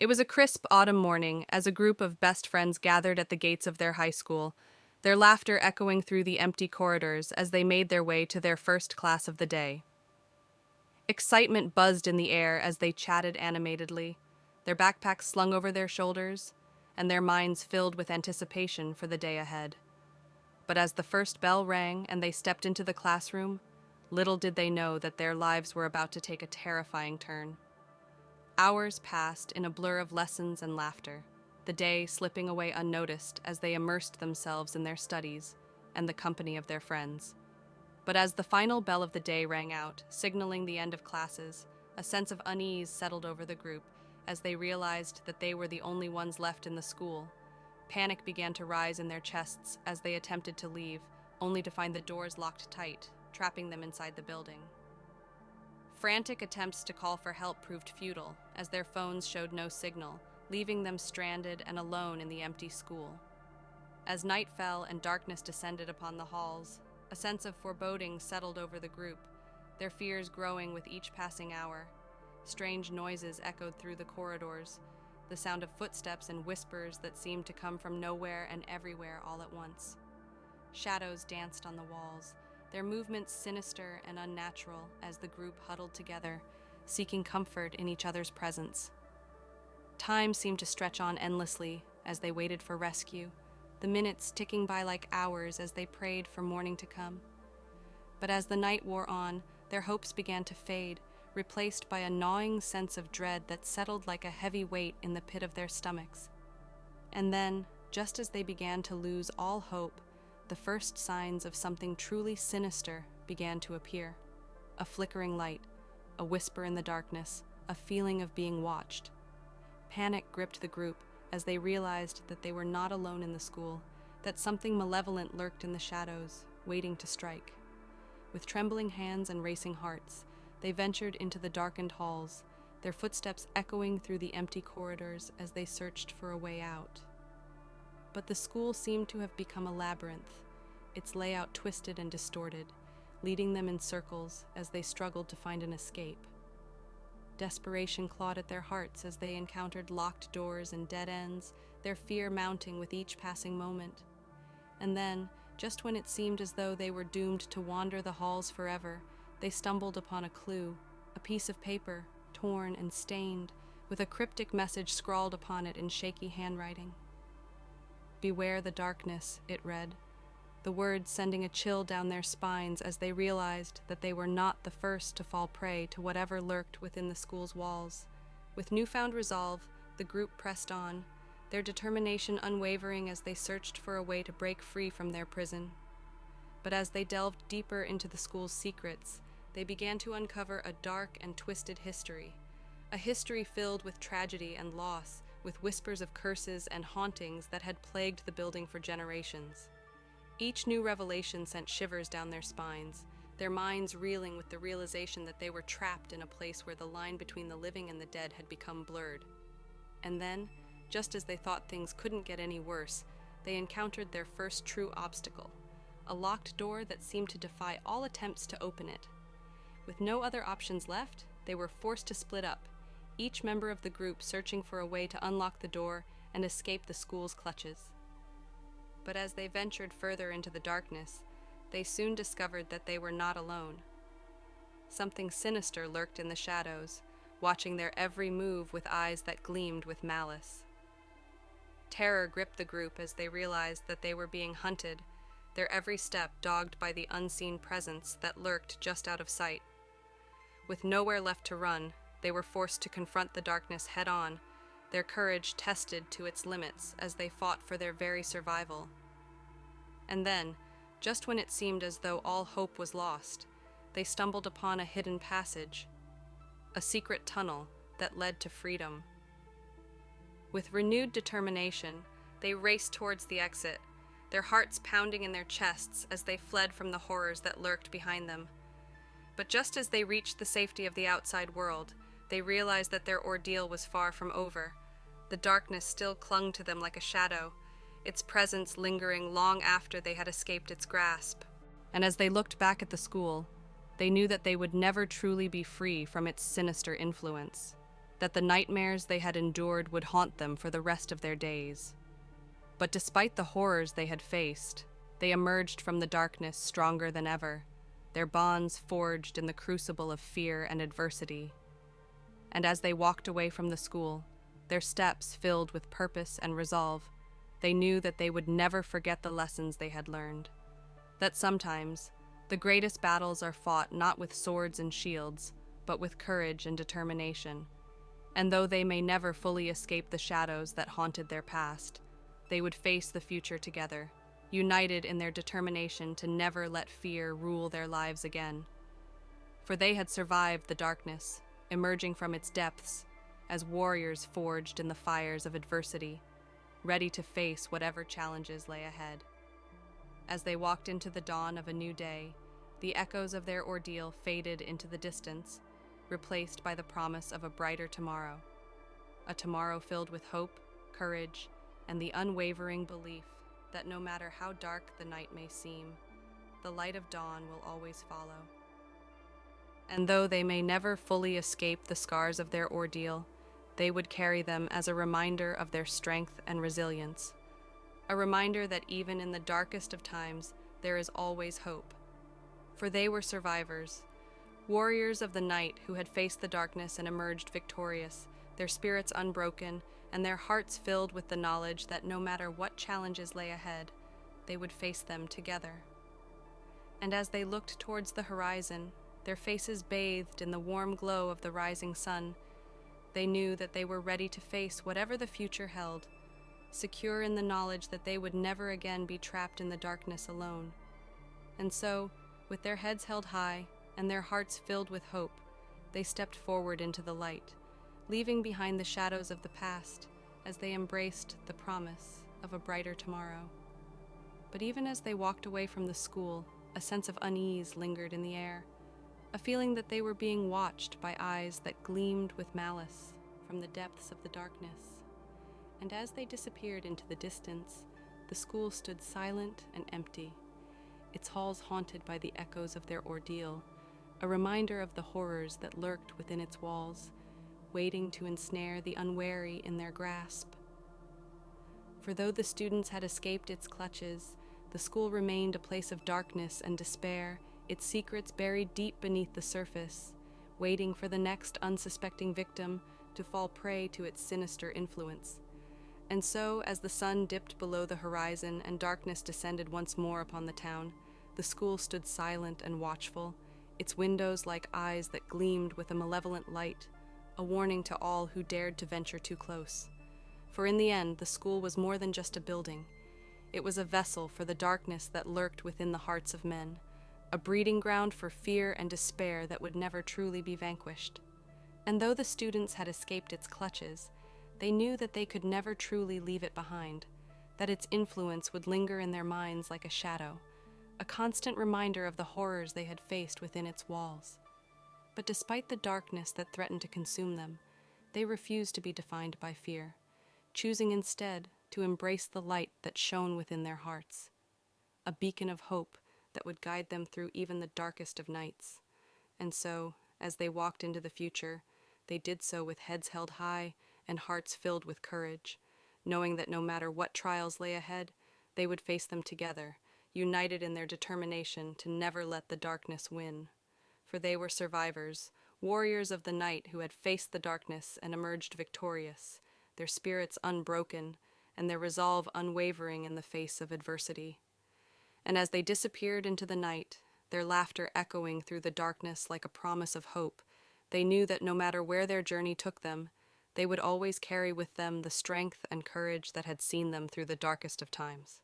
It was a crisp autumn morning as a group of best friends gathered at the gates of their high school, their laughter echoing through the empty corridors as they made their way to their first class of the day. Excitement buzzed in the air as they chatted animatedly, their backpacks slung over their shoulders, and their minds filled with anticipation for the day ahead. But as the first bell rang and they stepped into the classroom, little did they know that their lives were about to take a terrifying turn. Hours passed in a blur of lessons and laughter, the day slipping away unnoticed as they immersed themselves in their studies and the company of their friends. But as the final bell of the day rang out, signaling the end of classes, a sense of unease settled over the group as they realized that they were the only ones left in the school. Panic began to rise in their chests as they attempted to leave, only to find the doors locked tight, trapping them inside the building. Frantic attempts to call for help proved futile, as their phones showed no signal, leaving them stranded and alone in the empty school. As night fell and darkness descended upon the halls, a sense of foreboding settled over the group, their fears growing with each passing hour. Strange noises echoed through the corridors, the sound of footsteps and whispers that seemed to come from nowhere and everywhere all at once. Shadows danced on the walls, their movements sinister and unnatural as the group huddled together, seeking comfort in each other's presence. Time seemed to stretch on endlessly as they waited for rescue, the minutes ticking by like hours as they prayed for morning to come. But as the night wore on, their hopes began to fade, replaced by a gnawing sense of dread that settled like a heavy weight in the pit of their stomachs. And then, just as they began to lose all hope, the first signs of something truly sinister began to appear. A flickering light, a whisper in the darkness, a feeling of being watched. Panic gripped the group as they realized that they were not alone in the school, that something malevolent lurked in the shadows, waiting to strike. With trembling hands and racing hearts, they ventured into the darkened halls, their footsteps echoing through the empty corridors as they searched for a way out. But the school seemed to have become a labyrinth, its layout twisted and distorted, leading them in circles as they struggled to find an escape. Desperation clawed at their hearts as they encountered locked doors and dead ends, their fear mounting with each passing moment. And then, just when it seemed as though they were doomed to wander the halls forever, they stumbled upon a clue, a piece of paper, torn and stained, with a cryptic message scrawled upon it in shaky handwriting. "Beware the darkness," it read, the words sending a chill down their spines as they realized that they were not the first to fall prey to whatever lurked within the school's walls. With newfound resolve, the group pressed on, their determination unwavering as they searched for a way to break free from their prison. But as they delved deeper into the school's secrets, they began to uncover a dark and twisted history, a history filled with tragedy and loss, with whispers of curses and hauntings that had plagued the building for generations. Each new revelation sent shivers down their spines, their minds reeling with the realization that they were trapped in a place where the line between the living and the dead had become blurred. And then, just as they thought things couldn't get any worse, they encountered their first true obstacle, a locked door that seemed to defy all attempts to open it. With no other options left, they were forced to split up, each member of the group searching for a way to unlock the door and escape the school's clutches. But as they ventured further into the darkness, they soon discovered that they were not alone. Something sinister lurked in the shadows, watching their every move with eyes that gleamed with malice. Terror gripped the group as they realized that they were being hunted, their every step dogged by the unseen presence that lurked just out of sight. With nowhere left to run, they were forced to confront the darkness head-on, their courage tested to its limits as they fought for their very survival. And then, just when it seemed as though all hope was lost, they stumbled upon a hidden passage, a secret tunnel that led to freedom. With renewed determination, they raced towards the exit, their hearts pounding in their chests as they fled from the horrors that lurked behind them. But just as they reached the safety of the outside world, they realized that their ordeal was far from over. The darkness still clung to them like a shadow, its presence lingering long after they had escaped its grasp. And as they looked back at the school, they knew that they would never truly be free from its sinister influence. that the nightmares they had endured would haunt them for the rest of their days. But despite the horrors they had faced, they emerged from the darkness stronger than ever, their bonds forged in the crucible of fear and adversity. And as they walked away from the school, their steps filled with purpose and resolve, they knew that they would never forget the lessons they had learned. That sometimes, the greatest battles are fought not with swords and shields, but with courage and determination. And though they may never fully escape the shadows that haunted their past, they would face the future together, united in their determination to never let fear rule their lives again. For they had survived the darkness, emerging from its depths as warriors forged in the fires of adversity, ready to face whatever challenges lay ahead. As they walked into the dawn of a new day, the echoes of their ordeal faded into the distance, replaced by the promise of a brighter tomorrow. A tomorrow filled with hope, courage, and the unwavering belief that no matter how dark the night may seem, the light of dawn will always follow. And though they may never fully escape the scars of their ordeal, they would carry them as a reminder of their strength and resilience. A reminder that even in the darkest of times, there is always hope. For they were survivors, warriors of the night who had faced the darkness and emerged victorious, their spirits unbroken, and their hearts filled with the knowledge that no matter what challenges lay ahead, they would face them together. And as they looked towards the horizon, their faces bathed in the warm glow of the rising sun, they knew that they were ready to face whatever the future held, secure in the knowledge that they would never again be trapped in the darkness alone. And so, with their heads held high and their hearts filled with hope, they stepped forward into the light, leaving behind the shadows of the past as they embraced the promise of a brighter tomorrow. But even as they walked away from the school, a sense of unease lingered in the air, a feeling that they were being watched by eyes that gleamed with malice from the depths of the darkness. And as they disappeared into the distance, the school stood silent and empty, its halls haunted by the echoes of their ordeal, a reminder of the horrors that lurked within its walls, waiting to ensnare the unwary in their grasp. For though the students had escaped its clutches, the school remained a place of darkness and despair, its secrets buried deep beneath the surface, waiting for the next unsuspecting victim to fall prey to its sinister influence. And so, as the sun dipped below the horizon and darkness descended once more upon the town, the school stood silent and watchful, its windows like eyes that gleamed with a malevolent light, a warning to all who dared to venture too close. For in the end, the school was more than just a building. It was a vessel for the darkness that lurked within the hearts of men, a breeding ground for fear and despair that would never truly be vanquished. And though the students had escaped its clutches, they knew that they could never truly leave it behind, that its influence would linger in their minds like a shadow, a constant reminder of the horrors they had faced within its walls. But despite the darkness that threatened to consume them, they refused to be defined by fear, choosing instead to embrace the light that shone within their hearts, a beacon of hope that would guide them through even the darkest of nights. And so, as they walked into the future, they did so with heads held high and hearts filled with courage, knowing that no matter what trials lay ahead, they would face them together, united in their determination to never let the darkness win. For they were survivors, warriors of the night who had faced the darkness and emerged victorious, their spirits unbroken, and their resolve unwavering in the face of adversity. And as they disappeared into the night, their laughter echoing through the darkness like a promise of hope, they knew that no matter where their journey took them, they would always carry with them the strength and courage that had seen them through the darkest of times.